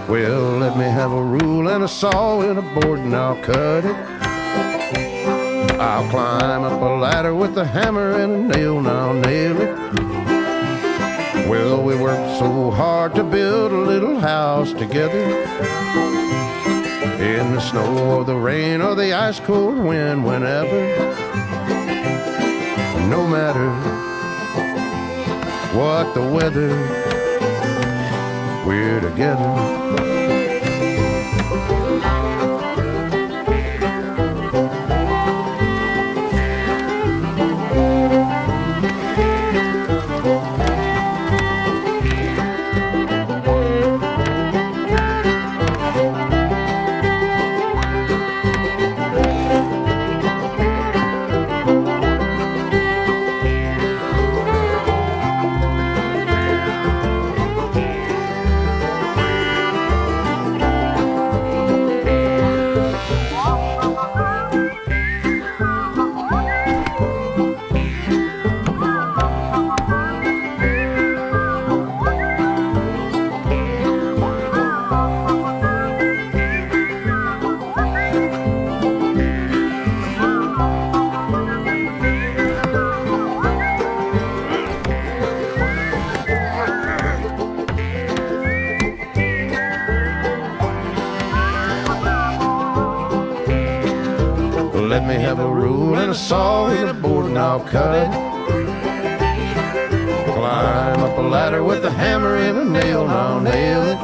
Well, let me have a rule and a saw and a board and I'll cut it. I'll climb up a ladder with a hammer and a nail and I'll nail it. Well, we worked so hard to build a little house together. In the snow or the rain or the ice cold wind, whenever. No matter what the weather, we're together. Let me have a rule and a saw and a board and I'll cut it. Climb up a ladder with a hammer and a nail and I'll nail it.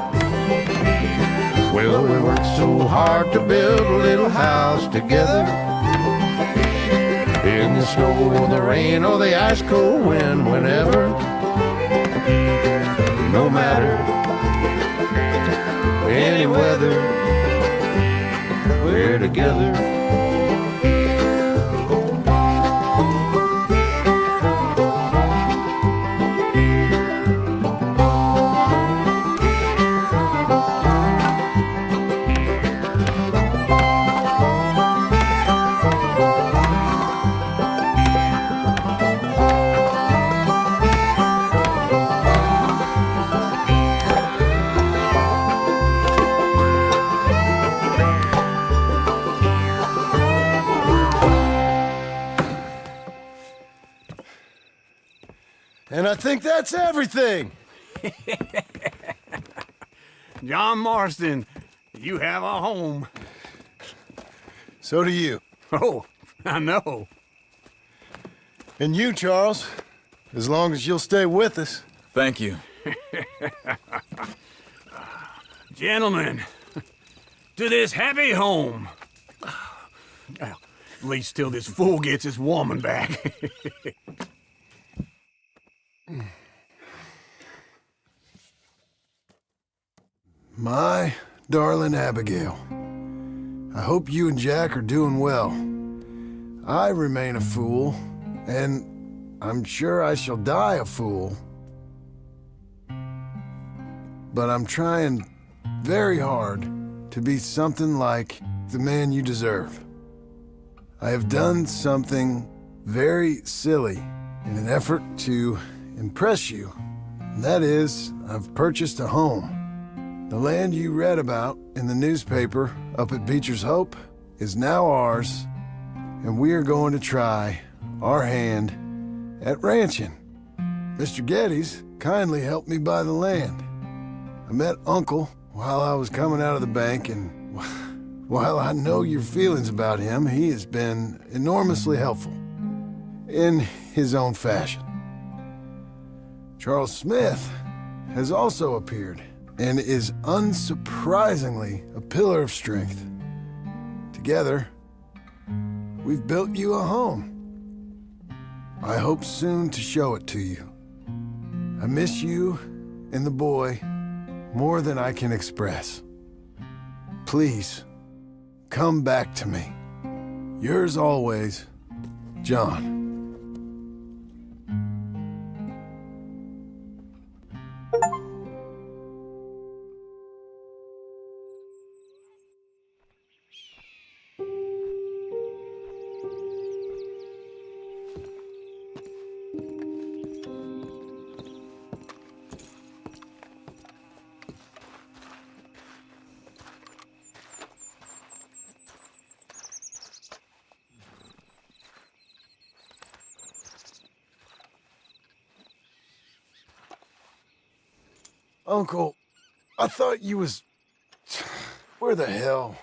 Well, we worked so hard to build a little house together. In the snow or the rain or the ice cold wind, whenever. No matter any weather, we're together. And I think that's everything. John Marston, you have a home. So do you. Oh, I know. And you, Charles, as long as you'll stay with us. Thank you. Gentlemen, to this happy home. Well, at least till this fool gets his woman back. My darling Abigail, I hope you and Jack are doing well. I remain a fool, and I'm sure I shall die a fool. But I'm trying very hard to be something like the man you deserve. I have done something very silly in an effort to impress you. And that is, I've purchased a home. The land you read about in the newspaper up at Beecher's Hope is now ours, and we are going to try our hand at ranching. Mr. Geddes kindly helped me buy the land. I met Uncle while I was coming out of the bank, and while I know your feelings about him, he has been enormously helpful in his own fashion. Charles Smith has also appeared and is unsurprisingly a pillar of strength. Together, we've built you a home. I hope soon to show it to you. I miss you and the boy more than I can express. Please, come back to me. Yours always, John. Uncle, I thought you was... Where the hell?